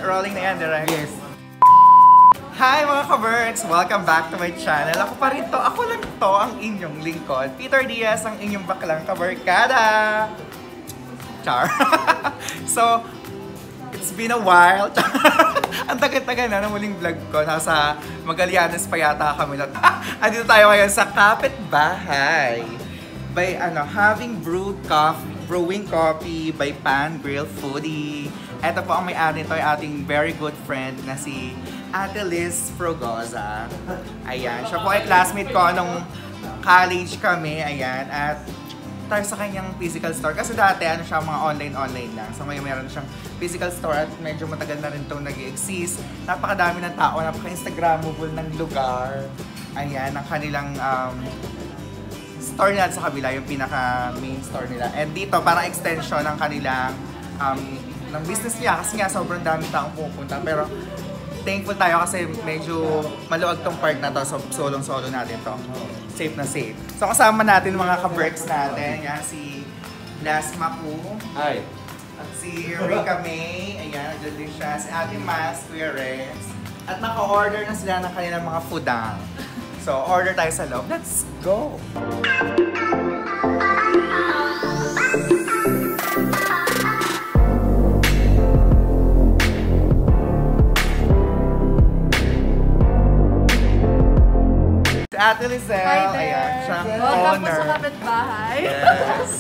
Rolling na yan, direct? Yes. Hi mga ka-Berks! Welcome back to my channel. Ako pa rin to. Ako lang to ang inyong lingkod. Peter Diaz, ang inyong baklang ka-Berkada. Char. So, it's been a while. Ang tagal-tagal na ng muling vlog ko. Nasa Magallanes pa yata kami. Andito tayo ngayon sa kapitbahay. By having brewing coffee by Pan Grill Foodie. Ito po ang may-ari nito, ay ating very good friend na si Ate Liz Frogoza. Ayan, siya po ay classmate ko nung college kami. Ayan, at tayo sa kanyang physical store. Kasi dati siya mga online lang. So ngayon meron siyang physical store at medyo matagal na rin itong nag-exist. Napakadami ng tao, napaka-instagrammable ng lugar. Ayan, ang kanilang store nila sa kabila, yung pinaka-main store nila. And dito, parang extension ng kanilang ng business niya. Kasi nga, sobrang daming taong pupunta. Pero thankful tayo kasi medyo maluwag tong part na to. So, solong-solo natin to. Safe na safe. So, kasama natin mga ka-Berks natin. Yan, si Las Maku. Hi. At si Rika May. Ayan, nandiyan din siya. Si Ate Mas, Kuya Rex. At naka-order na sila ng kanilang mga foodang. So, order tayo sa loob. Let's go! Si Ate Lizelle. Hi there! Ayan, siya ang Welcome po owner. sa kapitbahay. Yes!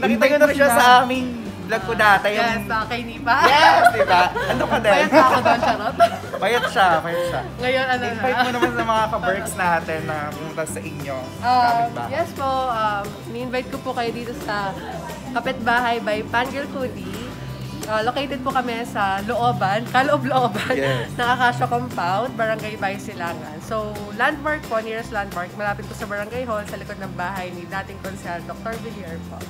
Nakita ko na rin siya sa aming vlog ko dati. Yes, kay Nipa. Yes, diba? Ano ka din? Bayat pa ako doon, charot. Bayat siya, bayat siya. Ngayon, ano na. Invite mo naman sa mga ka-Berks natin na pumunta sa inyo. Yes po, ni-invite ko po kayo dito sa Kapitbahay by Pan Grill Foodie. Located po kami sa Looban, Kaloob-Looban, Yes. ng Acacia Compound, Barangay Baysilangan. So, landmark po, nearest landmark, malapit po sa Barangay Hall, sa likod ng bahay ni dating konsehal, Dr. Villar po.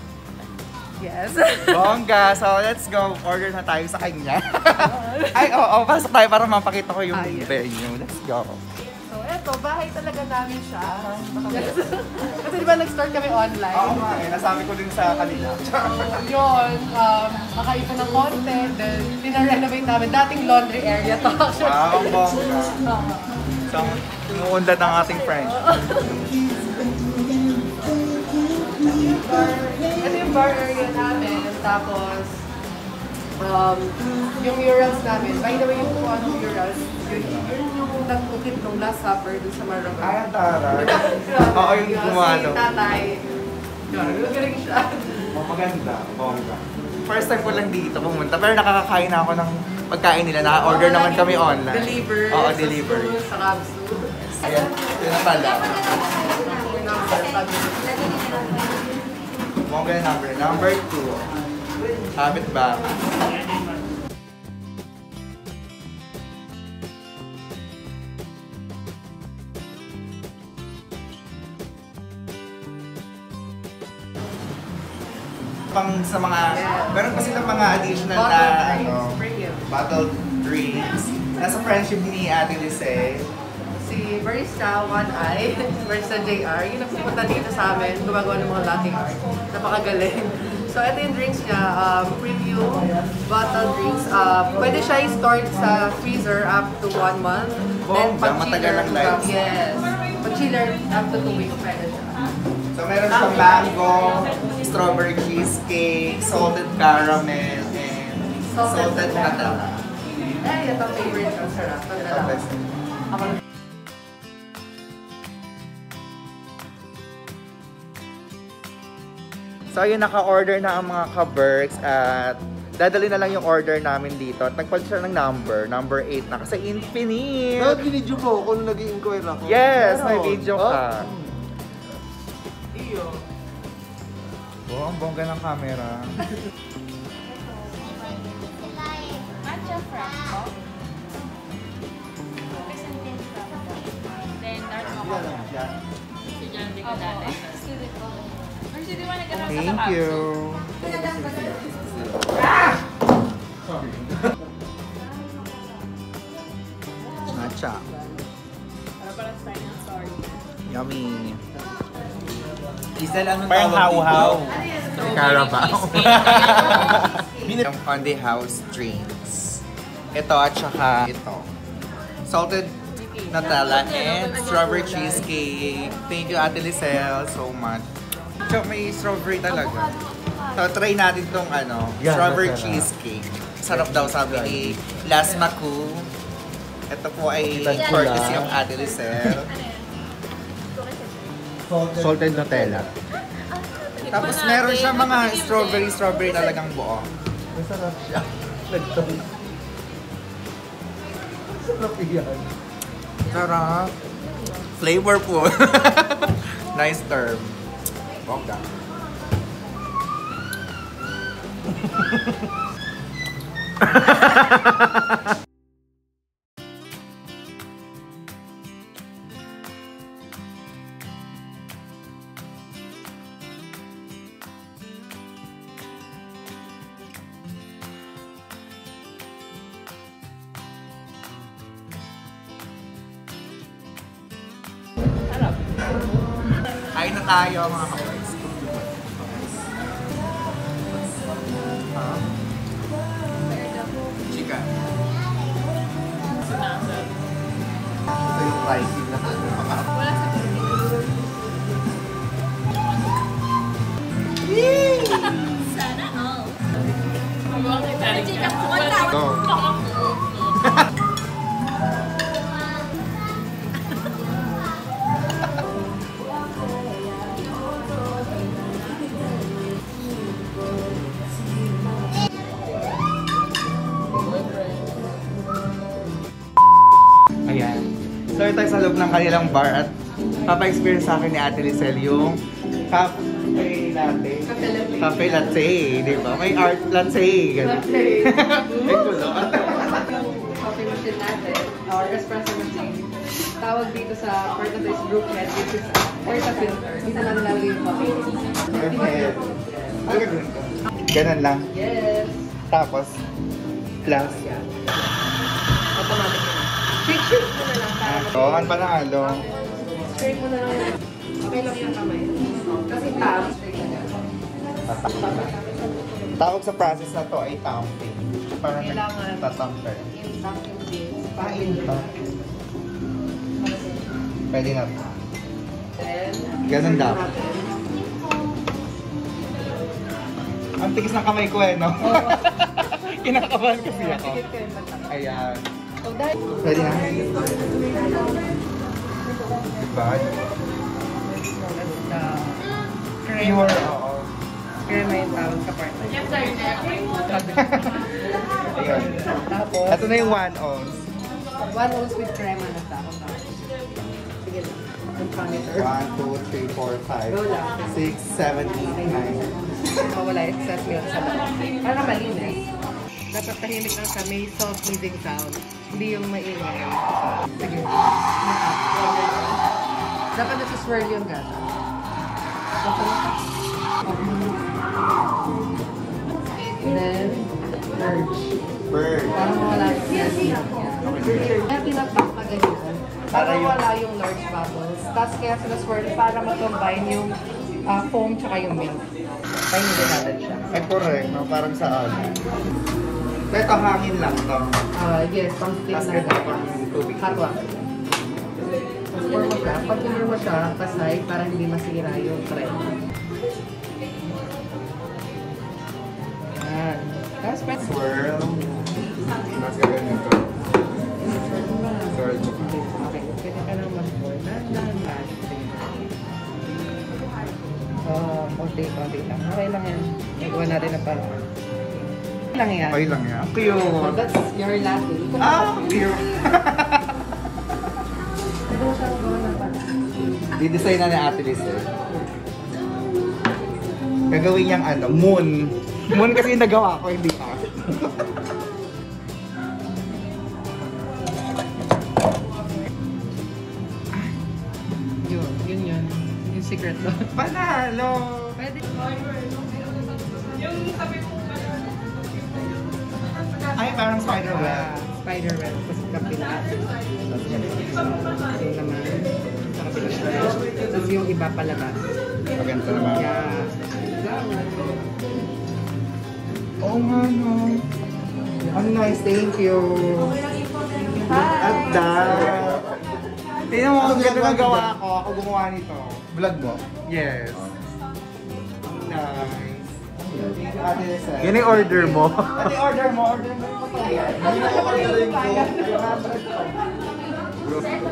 Yes. Bongga! So, let's go. Order na tayo sa kanya. Ay, oo. Pasok tayo para mapakita ko yung venue. Let's go. So, eto, bahay talaga namin siya. Yes. Kasi di ba nag-start kami online? Oo nga eh. Nasabi ko din sa kanila. So, yun, nakaipon ng content, then pinarenovate namin. Dating laundry area to actually. Wow, bongga. So, umuunlad ang ating friend. Ito yung bar area namin, tapos yung murals namin. By the way, yung kung anong murals, yun yung nagkukit ng Last Supper dun sa Marong. Ay, ang taray. Oo, yung gumawa Si tatay, yun, galing siya. Oh, maganda. Bongga. First time ko lang dito pumunta, pero nakakakain na ako ng pagkain nila. Naka-order naman kami online. Deliver. Oo, deliver. Sa Kabsu. Ayan, yun na pala. Bongga na number. Number 2. Habit ba? Pang sa mga, meron pa silang mga additional na bottled drinks. Nasa friendship ni Ate Lice. Si Barista One Eye, Barista JR, yung nagpupunta dito sa amin, gumagawa ng mga latte art. Napakagaling. So ito yung drinks niya, preview, bottled drinks. Pwede siya i-store sa freezer up to 1 month. Then matagal ang life. Yes. Pag-chiller up to 2 weeks pwede siya. So meron siyang mango, strawberry cheesecake, salted caramel, and salted nutella. Eh, ito favorite ko, sarap. Ito best. So ayun, naka-order na ang mga ka-Berks at dadali na lang yung order namin dito. At nagpalit siya ng number 8 na kasi infinite. Bakit binidyo mo kung nag-i-inquire ako? Yes, may video ka. Iyo. Oh, ang bongga ng camera. Matcha Franco. Then dark mocha. Estudyante ko dati. Student ko. First, di ba nagkaroon sa Thank you. Matcha. Para parang style ng story. Yummy. Isa lang ang Parang hau-hau. Strawberry Carabao. cheesecake. On the house drinks. Ito at saka ito. Salted Nutella and strawberry cheesecake. Thank you, Ate Lisel, so much. So, may strawberry talaga. So, try natin tong strawberry cheesecake. Sarap daw sabi ni Las Maku. Ito po ay courtesy of Ate Lisel. Salted Nutella. Tapos meron siya mga strawberry talagang buo. Masarap siya. Nagtong. Sarap yan. Sarap. Flavorful. Nice term. Bongga. Kain na tayo mga kaboys. Chicken. Ito yung pricing na Wala sa sana all. Go. Ayan. So ito tayo sa loob ng kanilang bar at papa-experience sa akin ni Ate Lisel yung cafe latte. Cafe latte, di ba? May art latte. Latte. May kulo. Coffee machine natin, or espresso machine. Tawag dito sa part of this group head, which is porta-filter. Dito namin lalagay yung coffee. Ganun lang. Yes. Tapos, plus. Automatic yun. Shake mo na lang para Ano pa na alo? straight mo na lang. Okay lang yung kamay. Kasi tap, straight na yan. Tawag sa process na to ay tamping. Parang Kailangan. nagtatamper. Impact yung base. Pain pa. Pwede na. Then, Ganun dapat. Ang tigas ng kamay ko no? Kinakabahan kasi ako. Tikit ko yung bata. Ayan. So, dahil Pwede na. Diba? Pure, oo. crema yung tawag sa part na yun. Ayun. Tapos, Ito na yung 1 ounce. 1 ounce with crema na tawag. Sige lang. Yung pangiter. 1, 2, 3, 4, Go 5, lang. 6, 7, 8, 9. Wala excess milk sa loob. Para malinis. Dapat tahimik lang sa may soft breathing sound. Hindi yung maingay. Sige. Dapat nasa-swirl yung gata. And then, merge. Bird. Para mawala yung kaya tinapak na ganyan. Para wala yung large bubbles. Tapos kaya sila swirl para mag-combine yung foam tsaka yung milk. Kaya hindi natin siya. Ay, correct. No? Parang sa Ito hangin lang to. Yes, pang stick Tapos na ito pang tubig. hot water. Tapos pour mo siya. Pag tinuro mo siya, kasay para hindi masira yung crema. Yan. Tapos pwede. Swirl. Mas gagawin ito. Swirl mo pa. Okay, pwede ka nang mag-pour. Nan. Konti lang. Okay lang yan. Nagawa natin na parang. Okay lang yan. Okay lang yan. So Cute. that's your latte. Cute. Ito siya gawa na parang. Didesign na ni Ate Lisel. Gagawin niyang moon. Moon kasi yung nagawa ko, hindi ka. Yun. Yung secret doon. Panalo! Pwede. Ay, parang spider web. Spider web. Tapos kapila. Yung naman. Sa kapila. Tapos yung iba palabas. Maganda naman. Yeah. Oo nga, no. Ang nice, thank you. At that. Tingnan mo, ang ganda ng gawa ko. Ako gumawa nito. Vlog mo? Yes. Nice. Ate Lisa. Yan yung order mo. Ate, order mo pa pala yan.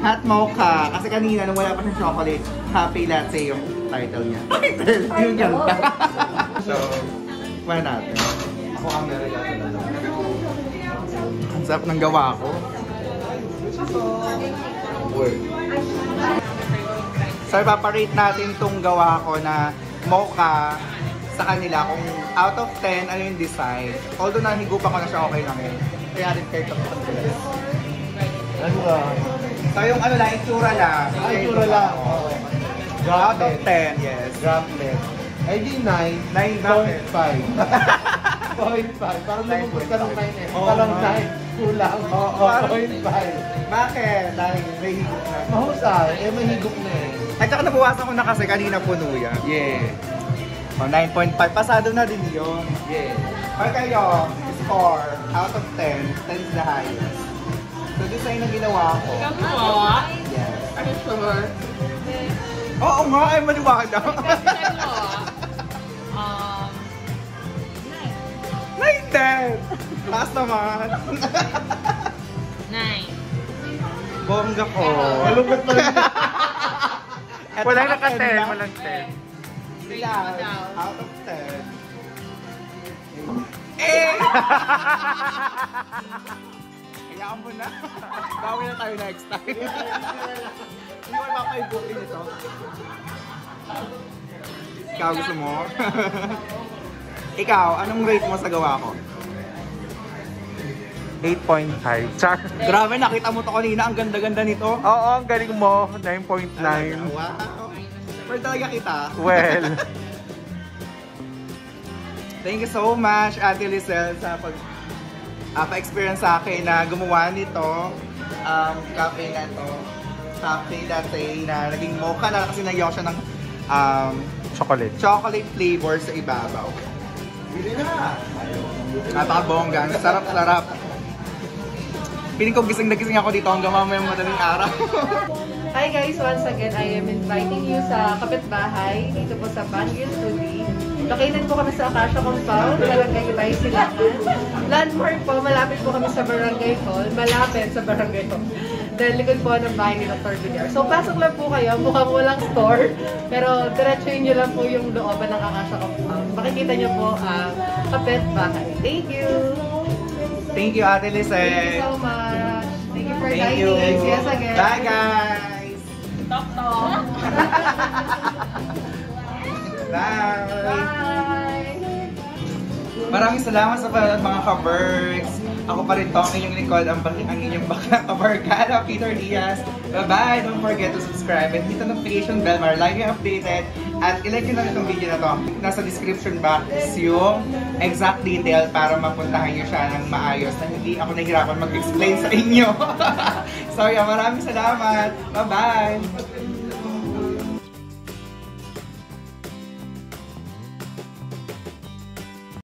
Hot mocha. Kasi kanina, nung wala pa siyang chocolate, happy latte yung title niya. Yung ganda. So, wala natin. Ako ang meron na lang. Ang sarap ng gawa ko. Word. So, ipaparate natin tong gawa ko na mocha sa kanila kung out of 10, ano yung design. Although nahigupan ko na siya, okay lang yun. Kaya rin kayo tapos ko. Ano ka? So, yung ano lang, itsura lang. Ay, itsura lang. Out of 10, yes. Droplet. Ay di 9. 9 bakit? 0.5. 0.5. Parang lumubos ka ng 9 eh. Oo, Parang nga. 9. Kulang. Oo, Parang- 0.5. Bakit? Dahil may higop na. Mahusay. Eh, may higop na eh. At saka nabawasan ko na kasi kanina puno yan. Yeah. Oh, 9.5. Pasado na din yun. Yeah. Or kayo, score out of 10. 10 is the highest. So, design na ginawa ko. Gawa? Yes. Are you sure? Oo nga, ay maniwala. Nine. 9-10! Taas naman. 9. Bongga ko. Malungkot pa rin. Walang naka-10, walang 10. Ilan? Out of 10. Eh! Hayaan mo na. Bawi na tayo next time. Hindi ko mapaibukin ito. Ikaw gusto mo? Ikaw, anong rate mo sa gawa ko? 8.5. Char. Grabe, nakita mo to kanina. Ang ganda-ganda nito. Oo, ang galing mo. 9.9. Wow. Pero talaga kita. Well. Thank you so much, Ate Lizelle, sa pa-experience sa akin na gumawa nito. Cafe na to. Cafe latte na naging mocha na kasi nagyaw siya ng Chocolate. chocolate flavor sa ibabaw. Bili na! Napakabongga. Ang sarap-sarap. Piling ko gising na gising ako dito hanggang mamayang madaling araw. Hi guys! Once again, I am inviting you sa kapitbahay dito po sa Bangil City. Located po kami sa Acacia Compound, Barangay Ibay, Silangan. Landmark po, malapit po kami sa Barangay Hall, malapit sa Barangay Hall. Dahil likod po ng bahay ni Dr. Villar. So pasok lang po kayo, mukhang walang store, pero diretsuhin nyo lang po yung looban ng Acacia Compound. Makikita nyo po ang kapitbahay. Thank you! Thank you, Ate Thank you Lizelle. so much! Thank you for Thank you. dining. See us again! Bye, guys! Tok-tok. Bye! Bye! Maraming salamat sa panonood mga ka-Berks. Ako pa rin to, ang inyong lingkod, ang inyong bakla ka-Barkada, Peter Diaz. Bye-bye! Don't forget to subscribe and hit the notification bell para lagi kayo updated. At ilike nyo na itong video na to. Nasa description box yung exact detail para mapuntahan nyo siya ng maayos na hindi ako nahihirapan mag-explain sa inyo. So yeah, maraming salamat! Bye-bye!